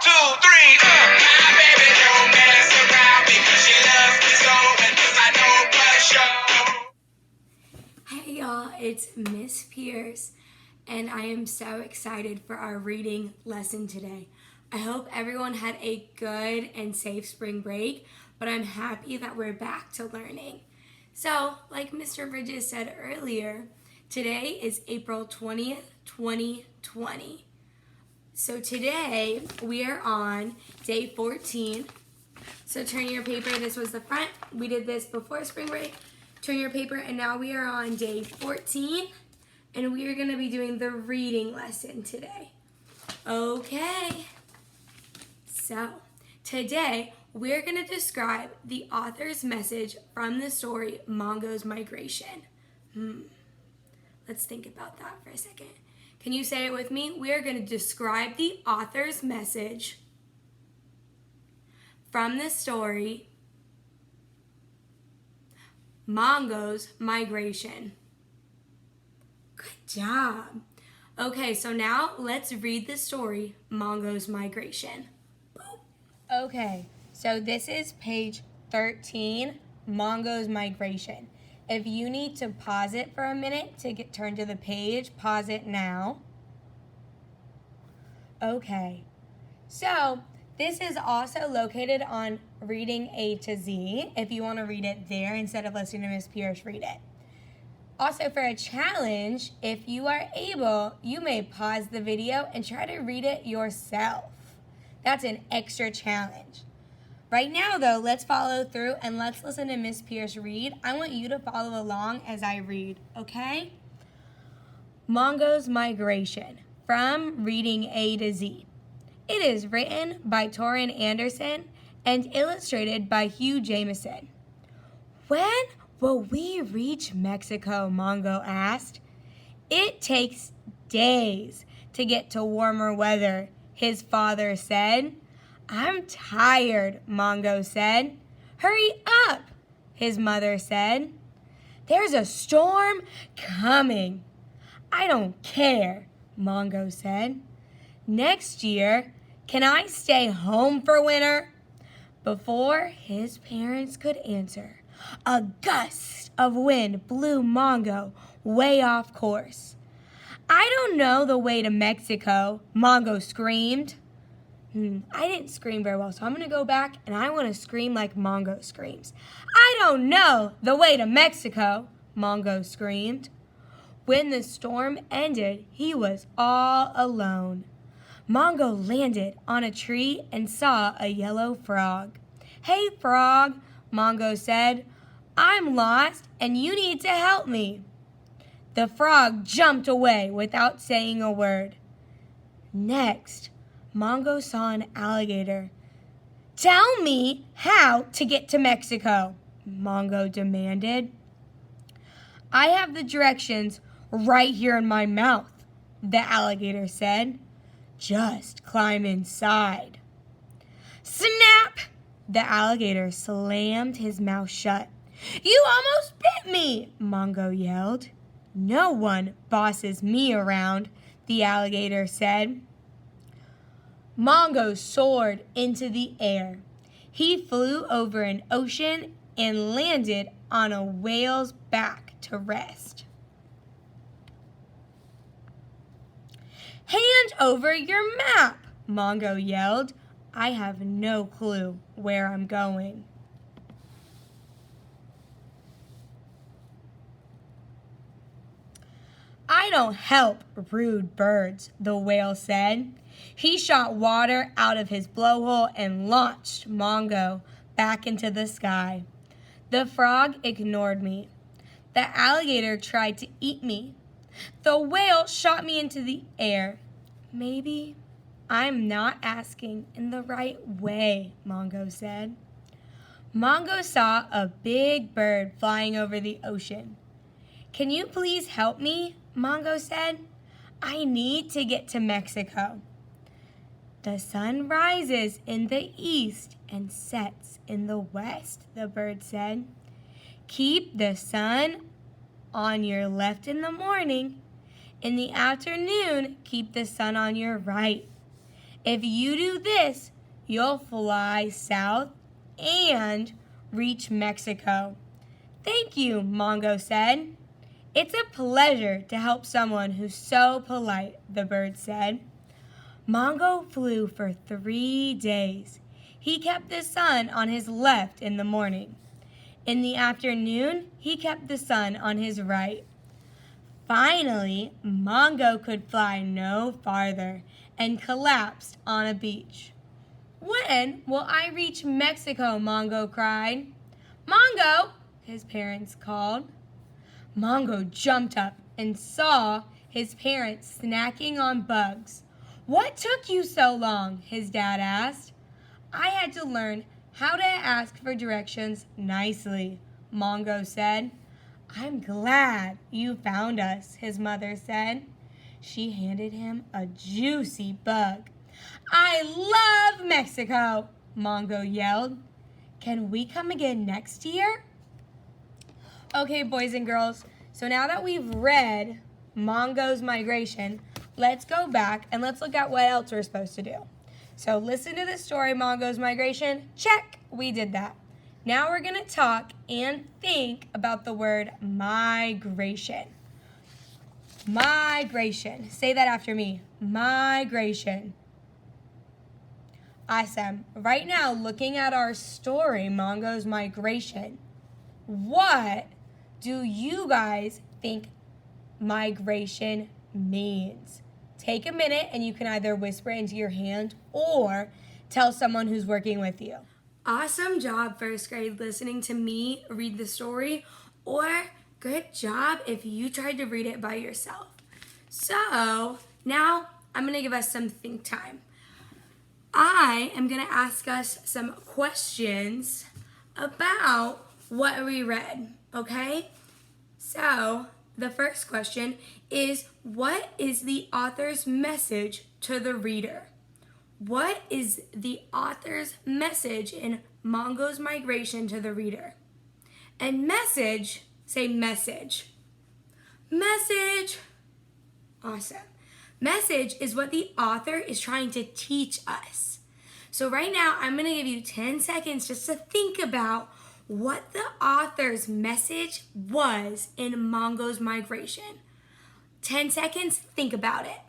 two, three, my baby don't mess around because she loves me so, and this I know for sure. Hey y'all, it's Miss Pierce, and I am so excited for our reading lesson today. I hope everyone had a good and safe spring break, but I'm happy that we're back to learning. So, like Mr. Bridges said earlier, today is April 20th, 2020. So today we are on day 14. So turn your paper, this was the front. We did this before spring break. Turn your paper, and now we are on day 14, and we are going to be doing the reading lesson today. Okay. So today we're going to describe the author's message from the story Mongo's Migration. Let's think about that for a second. Can you say it with me? We are going to describe the author's message from the story Mongo's Migration. Good job. Okay, so now let's read the story Mongo's Migration. Okay, so this is page 13, Mongo's Migration. If you need to pause it for a minute to turn to the page, pause it now. Okay, so this is also located on Reading A to Z, if you want to read it there instead of listening to Miss Pierce read it. Also, for a challenge, if you are able, you may pause the video and try to read it yourself. That's an extra challenge. Right now, though, let's follow through and let's listen to Miss Pierce read. I want you to follow along as I read, okay? Mongo's Migration, from Reading A to Z. It is written by Torrin Anderson and illustrated by Hugh Jameson. When will we reach Mexico? Mongo asked. It takes days to get to warmer weather, his father said. I'm tired, Mongo said. Hurry up, his mother said. There's a storm coming. I don't care, Mongo said. Next year, can I stay home for winter? Before his parents could answer, a gust of wind blew Mongo way off course. I don't know the way to Mexico, Mongo screamed. I didn't scream very well, so I'm going to go back and I want to scream like Mongo screams. I don't know the way to Mexico, Mongo screamed. When the storm ended, he was all alone. Mongo landed on a tree and saw a yellow frog. Hey, frog, Mongo said. I'm lost and you need to help me. The frog jumped away without saying a word. Next, Mongo saw an alligator. Tell me how to get to Mexico, Mongo demanded. I have the directions right here in my mouth, the alligator said. Just climb inside. Snap! The alligator slammed his mouth shut. You almost bit me, Mongo yelled. No one bosses me around, the alligator said. Mongo soared into the air. He flew over an ocean and landed on a whale's back to rest. Hand over your map, Mongo yelled. I have no clue where I'm going. I don't help rude birds, the whale said. He shot water out of his blowhole and launched Mongo back into the sky. The frog ignored me. The alligator tried to eat me. The whale shot me into the air. Maybe I'm not asking in the right way, Mongo said. Mongo saw a big bird flying over the ocean. Can you please help me? Mongo said. I need to get to Mexico. The sun rises in the east and sets in the west, the bird said. Keep the sun on your left in the morning. In the afternoon, keep the sun on your right. If you do this, you'll fly south and reach Mexico. Thank you, Mongo said. It's a pleasure to help someone who's so polite, the bird said. Mongo flew for 3 days. He kept the sun on his left in the morning. In the afternoon, he kept the sun on his right. Finally, Mongo could fly no farther and collapsed on a beach. When will I reach Mexico? Mongo cried. Mongo, his parents called. Mongo jumped up and saw his parents snacking on bugs. What took you so long? His dad asked. I had to learn how to ask for directions nicely, Mongo said. I'm glad you found us, his mother said. She handed him a juicy bug. I love Mexico, Mongo yelled. Can we come again next year? Okay, boys and girls, so now that we've read Mongo's migration, let's go back and let's look at what else we're supposed to do. So listen to the story, Mongo's migration. Check, we did that. Now we're going to talk and think about the word migration. Migration. Say that after me. Migration. Awesome. Right now, looking at our story, Mongo's migration, what do you guys think migration means? Take a minute and you can either whisper into your hand or tell someone who's working with you. Awesome job, first grade, listening to me read the story, or good job if you tried to read it by yourself. So now I'm going to give us some think time. I am going to ask us some questions about what we read, okay? So the first question is, what is the author's message to the reader? What is the author's message in Mongo's migration to the reader? And message, say message. Message. Awesome. Message is what the author is trying to teach us. So right now, I'm going to give you 10 seconds just to think about what the author's message was in Mongo's migration. 10 seconds, think about it.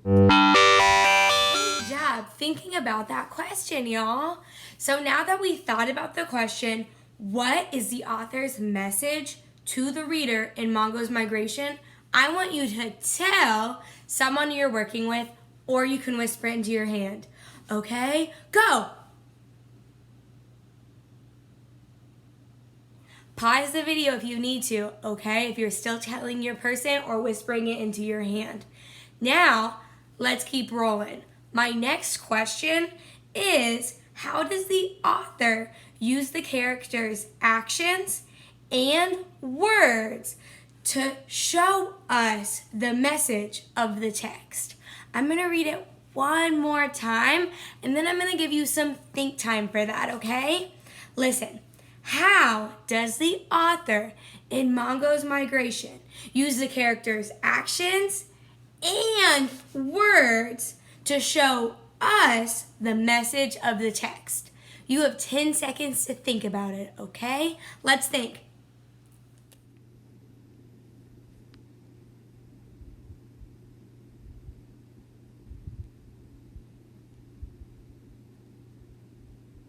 Good job thinking about that question, y'all. So now that we thought about the question, what is the author's message to the reader in Mongo's migration? I want you to tell someone you're working with, or you can whisper it into your hand. Okay? Go! Pause the video if you need to, okay? If you're still telling your person or whispering it into your hand. Now, let's keep rolling. My next question is, how does the author use the characters' actions and words to show us the message of the text? I'm going to read it one more time, and then I'm going to give you some think time for that, okay? Listen. How does the author in Mongo's migration use the characters' actions and words to show us the message of the text? You have 10 seconds to think about it, okay? Let's think.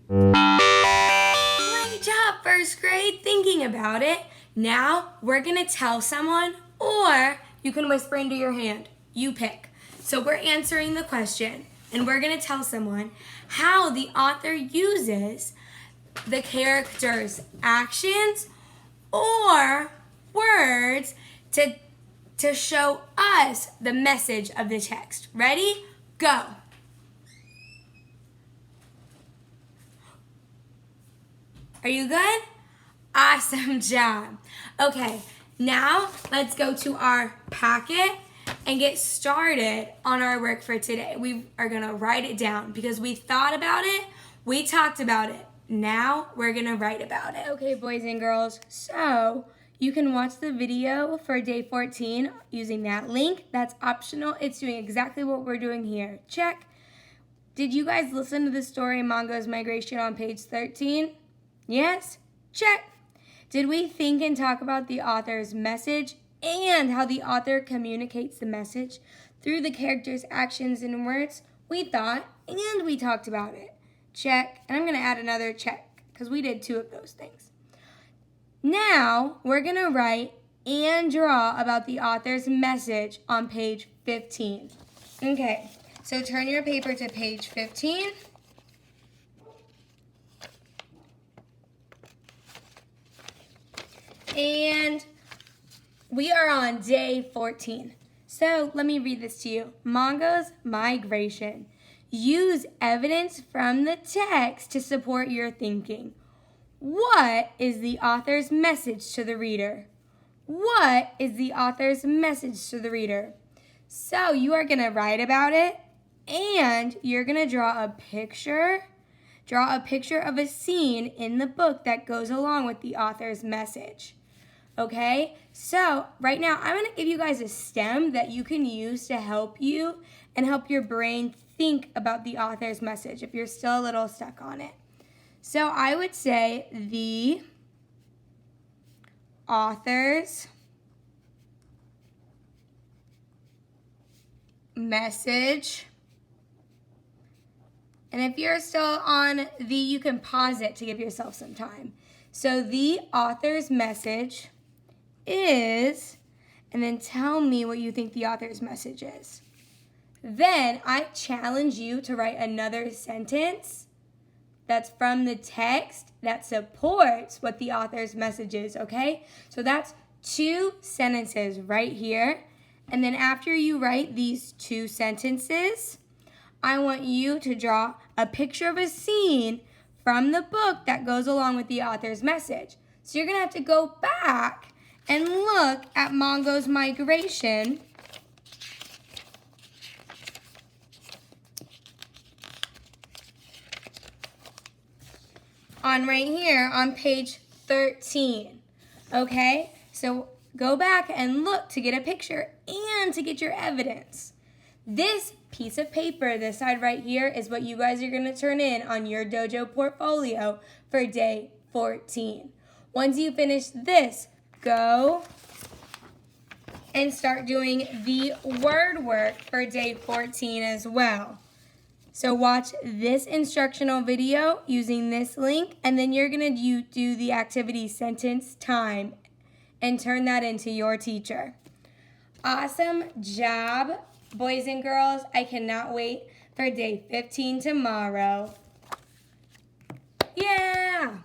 Great job, first grade, thinking about it. Now we're gonna tell someone, or you can whisper into your hand. You pick. So we're answering the question, and we're gonna tell someone how the author uses the characters' actions or words to show us the message of the text. Ready? Go. Are you good? Awesome job. Okay, now let's go to our packet and get started on our work for today. We are gonna write it down because we thought about it, we talked about it. Now we're gonna write about it. Okay, boys and girls, so you can watch the video for day 14 using that link. That's optional. It's doing exactly what we're doing here. Check. Did you guys listen to the story Mongo's Migration on page 13? Yes? Check. Did we think and talk about the author's message and how the author communicates the message through the characters' actions and words? We thought and we talked about it. Check. And I'm going to add another check because we did 2 of those things. Now we're going to write and draw about the author's message on page 15. Okay, so turn your paper to page 15. And we are on day 14. So let me read this to you. Mongo's Migration. Use evidence from the text to support your thinking. What is the author's message to the reader? What is the author's message to the reader? So you are going to write about it, and you're going to draw a picture of a scene in the book that goes along with the author's message. Okay? So right now I'm going to give you guys a stem that you can use to help you and help your brain think about the author's message if you're still a little stuck on it. So I would say the author's message. And if you're still on the, you can pause it to give yourself some time. So the author's message is, and then tell me what you think the author's message is. Then I challenge you to write another sentence that's from the text that supports what the author's message is, okay? So that's 2 sentences right here. And then after you write these 2 sentences, I want you to draw a picture of a scene from the book that goes along with the author's message. So you're gonna have to go back and look at Mongo's Migration on right here on page 13, okay? So go back and look to get a picture and to get your evidence. This piece of paper, this side right here, is what you guys are gonna turn in on your dojo portfolio for day 14. Once you finish this, go and start doing the word work for day 14 as well. So watch this instructional video using this link, and then you're going to do the activity sentence time and turn that into your teacher. Awesome job, boys and girls. I cannot wait for day 15 tomorrow. Yeah!